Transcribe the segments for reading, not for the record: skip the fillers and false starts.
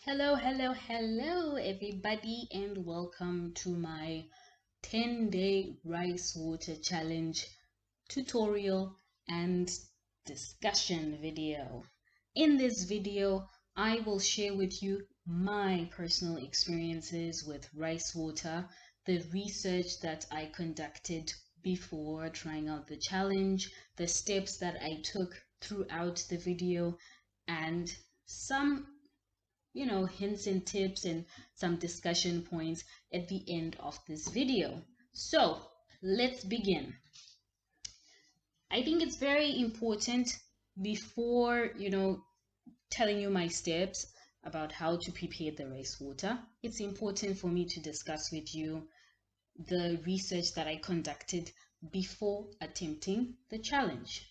Hello, everybody, and welcome to my 10-day rice water challenge tutorial and discussion video. In this video, I will share with you my personal experiences with rice water, the research that I conducted before trying out the challenge, the steps that I took throughout the video, and some hints and tips and some discussion points at the end of this video. So let's begin. I think it's very important before, telling you my steps about how to prepare the rice water. It's important for me to discuss with you the research that I conducted before attempting the challenge.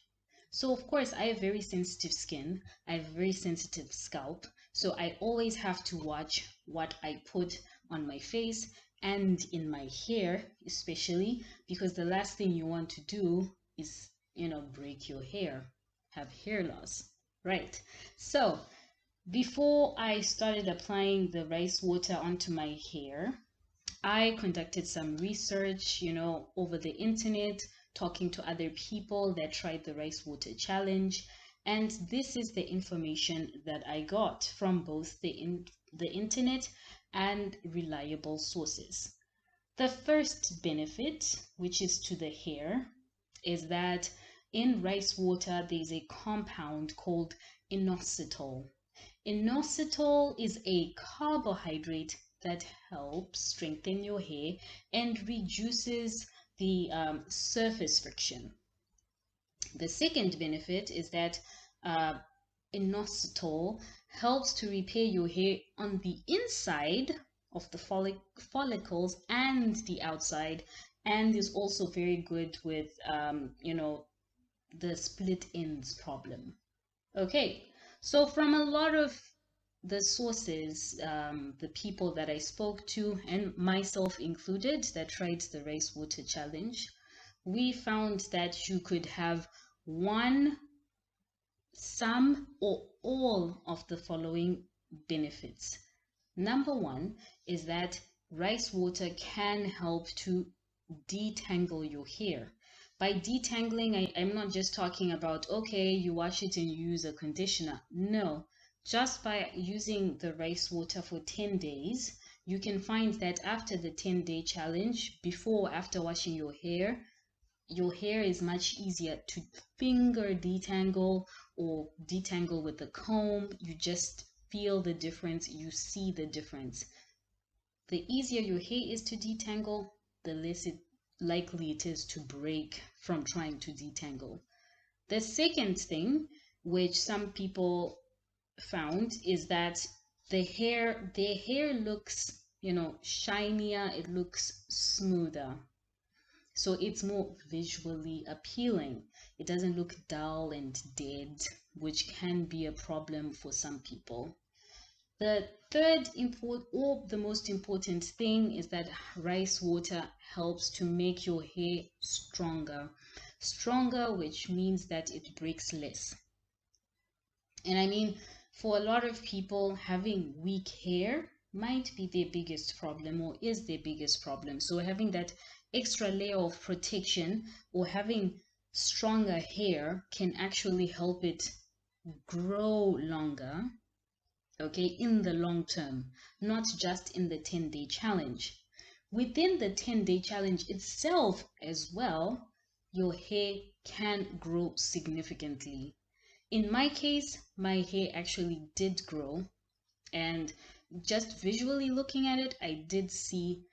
So of course, I have very sensitive skin. I have a very sensitive scalp. So I always have to watch what I put on my face and in my hair, especially because the last thing you want to do is, break your hair, have hair loss, right? So before I started applying the rice water onto my hair, I conducted some research, over the internet, talking to other people that tried the rice water challenge. And this is the information that I got from both the internet and reliable sources. The first benefit, which is to the hair, is that in rice water there's a compound called inositol. Inositol is a carbohydrate that helps strengthen your hair and reduces the surface friction. The second benefit is that inositol helps to repair your hair on the inside of the follicles and the outside, and is also very good with the split ends problem. Okay, so from a lot of the sources, the people that I spoke to, and myself included, that tried the rice water challenge, we found that you could have one, some, or all of the following benefits. Number one is that rice water can help to detangle your hair. By detangling, I'm not just talking about, okay, you wash it and you use a conditioner. No, just by using the rice water for 10 days, you can find that after the 10-day challenge, before or after washing your hair is much easier to finger detangle or detangle with the comb. You just feel the difference, you see the difference. The easier your hair is to detangle, the less likely it is to break from trying to detangle. The second thing, which some people found, is that their hair looks, shinier, it looks smoother. So it's more visually appealing. It doesn't look dull and dead, which can be a problem for some people. The third or the most important thing is that rice water helps to make your hair stronger. Stronger, which means that it breaks less. And I mean, for a lot of people, having weak hair might be their biggest problem, or is their biggest problem. So having that extra layer of protection or having stronger hair can actually help it grow longer, okay, in the long term, not just in the 10-day challenge. Within the 10-day challenge itself as well, your hair can grow significantly. In my case, my hair actually did grow, and just visually looking at it, I did see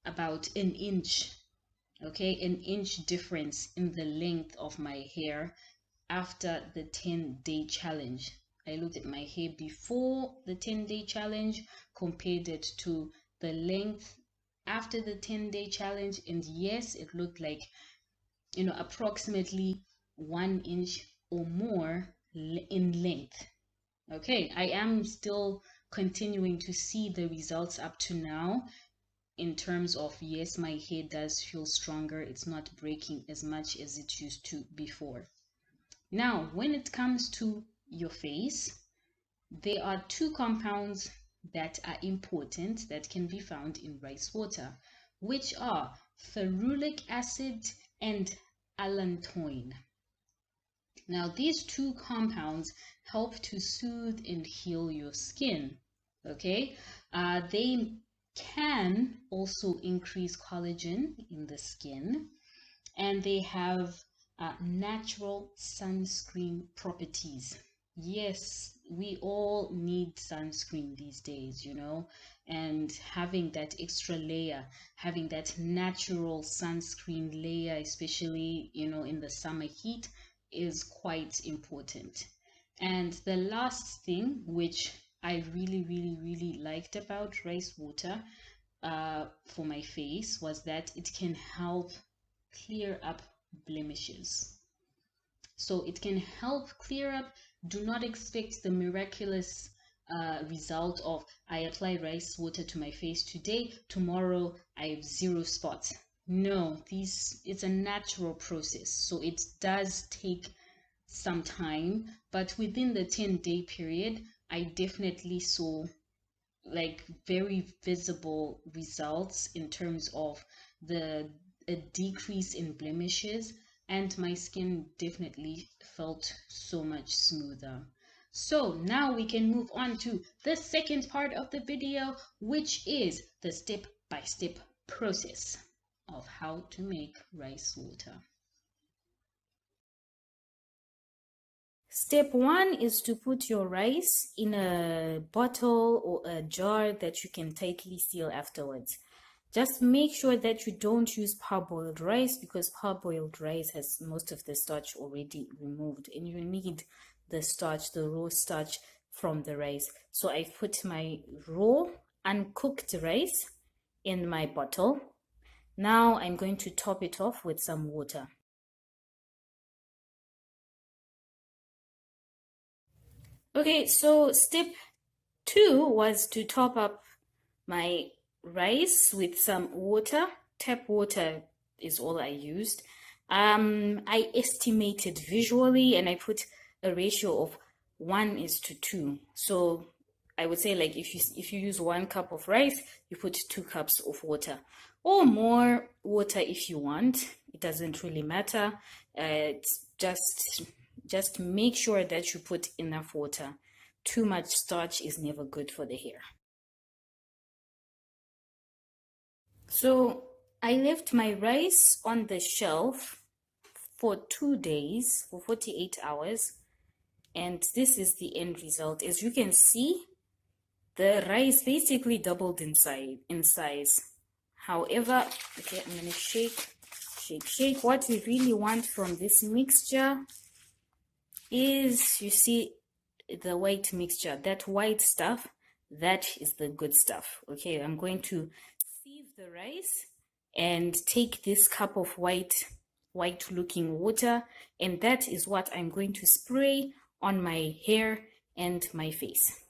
about an inch, okay, an inch difference in the length of my hair after the 10-day challenge. I looked at my hair before the 10-day challenge, compared it to the length after the 10-day challenge, and yes, it looked like, approximately 1 inch or more in length. Okay, I am still continuing to see the results up to now in terms of, yes, my hair does feel stronger. It's not breaking as much as it used to before. Now, when it comes to your face, there are two compounds that are important that can be found in rice water, which are ferulic acid and allantoin. Now, these two compounds help to soothe and heal your skin. Okay, they can also increase collagen in the skin, and they have natural sunscreen properties. Yes, we all need sunscreen these days, you know, and having that extra layer, having that natural sunscreen layer, especially, you know, in the summer heat, is quite important. And the last thing, which I really liked about rice water for my face, was that it can help clear up blemishes. So it can help clear up. Do not expect the miraculous result of I apply rice water to my face today, tomorrow I have 0 spots. No, it's a natural process. So it does take some time, but within the 10-day period, I definitely saw like very visible results in terms of a decrease in blemishes, and my skin definitely felt so much smoother. So now we can move on to the second part of the video, which is the step-by-step process of how to make rice water. Step 1 is to put your rice in a bottle or a jar that you can tightly seal afterwards. Just make sure that you don't use parboiled rice, because parboiled rice has most of the starch already removed, and you need the starch, the raw starch from the rice. So I put my raw uncooked rice in my bottle. Now I'm going to top it off with some water. Okay, so step 2 was to top up my rice with some water. Tap water is all I used. I estimated visually, and I put a ratio of 1:2. So I would say, like, if you use 1 cup of rice, you put 2 cups of water, or more water if you want. It doesn't really matter. It's just make sure that you put enough water. Too much starch is never good for the hair. So I left my rice on the shelf for 2 days, for 48 hours, and this is the end result. As you can see, the rice basically doubled in size. However, okay, I'm gonna shake. What we really want from this mixture is, you see, the white mixture, that white stuff, that is the good stuff. Okay, I'm going to sieve the rice and take this cup of white looking water, and that is what I'm going to spray on my hair and my face.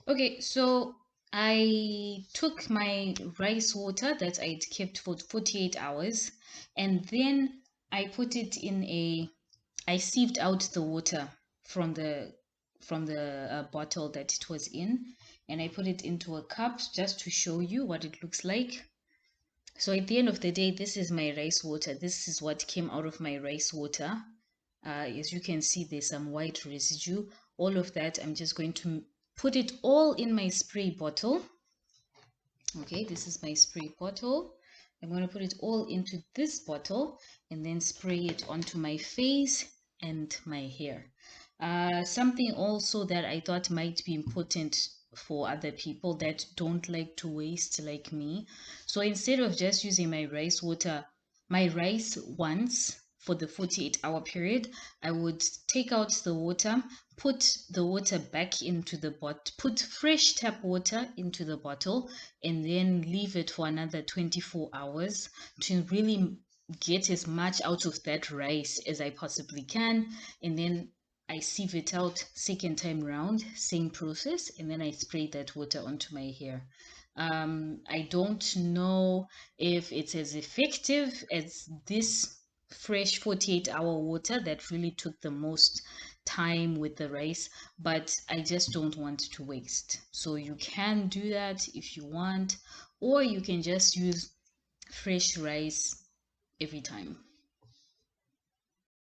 Okay, so I took my rice water that I'd kept for 48 hours, and then I put it I sieved out the water from the bottle that it was in, and I put it into a cup just to show you what it looks like. So at the end of the day, this is my rice water. This is what came out of my rice water. As you can see, there's some white residue. All of that, I'm just going to put it all in my spray bottle. Okay, this is my spray bottle. I'm going to put it all into this bottle and then spray it onto my face and my hair. Something also that I thought might be important for other people that don't like to waste like me. So instead of just using my rice once for the 48-hour period, I would take out the water, put the water back into the bottle, put fresh tap water into the bottle, and then leave it for another 24 hours to really get as much out of that rice as I possibly can. And then I sieve it out second time round, same process, and then I spray that water onto my hair. I don't know if it's as effective as this fresh 48-hour water that really took the most time with the rice, but I just don't want to waste. So you can do that if you want, or you can just use fresh rice every time.